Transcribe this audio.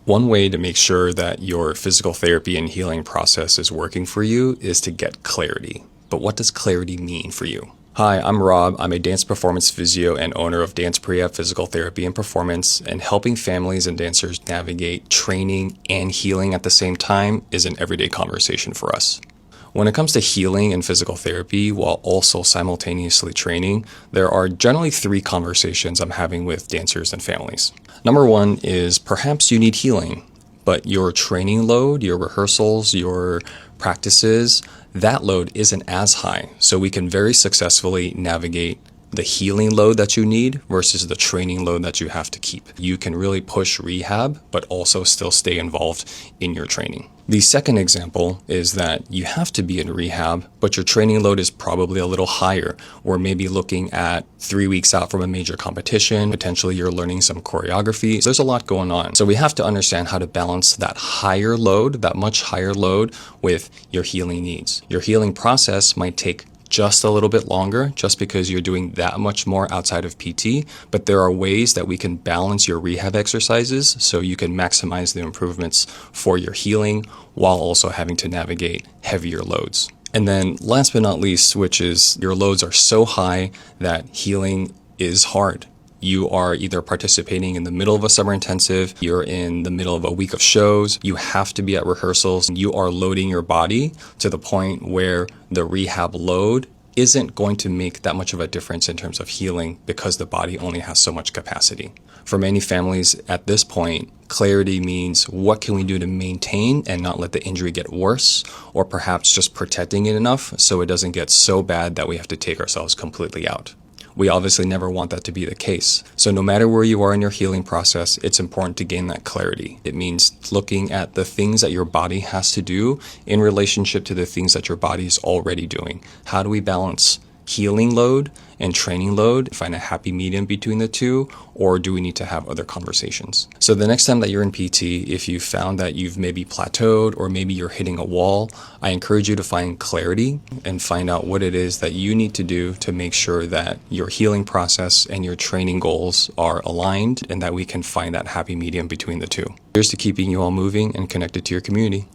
One way to make sure that your physical therapy and healing process is working for you is to get clarity. But what does clarity mean for you? Hi, I'm Rob. I'm a dance performance physio and owner of Dance Rehab Physical Therapy and Performance, and helping families and dancers navigate training and healing at the same time is an everyday conversation for us. When it comes to healing and physical therapy while also simultaneously training, there are generally three conversations I'm having with dancers and families. Number one is perhaps you need healing, but your training load, your rehearsals, your practices, that load isn't as high. So we can very successfully navigate the healing load that you need versus the training load that you have to keep. You can really push rehab, but also still stay involved in your training. The second example is that you have to be in rehab, but your training load is probably a little higher, or maybe looking at 3 weeks out from a major competition. Potentially you're learning some choreography. So there's a lot going on. So we have to understand how to balance that higher load, that much higher load, with your healing needs. Your healing process might take just a little bit longer just because you're doing that much more outside of PT, but there are ways that we can balance your rehab exercises so you can maximize the improvements for your healing while also having to navigate heavier loads. And then last but not least, which is your loads are so high that healing is hard. You are either participating in the middle of a summer intensive, you're in the middle of a week of shows, you have to be at rehearsals, you are loading your body to the point where the rehab load isn't going to make that much of a difference in terms of healing because the body only has so much capacity. For many families at this point, clarity means what can we do to maintain and not let the injury get worse, or perhaps just protecting it enough so it doesn't get so bad that we have to take ourselves completely out. We obviously never want that to be the case. So no matter where you are in your healing process, it's important to gain that clarity. It means looking at the things that your body has to do in relationship to the things that your body is already doing. How do we balance healing load and training load, find a happy medium between the two, or do we need to have other conversations? So the next time that you're in PT, if you found that you've maybe plateaued or maybe you're hitting a wall, I encourage you to find clarity and find out what it is that you need to do to make sure that your healing process and your training goals are aligned and that we can find that happy medium between the two. Here's to keeping you all moving and connected to your community.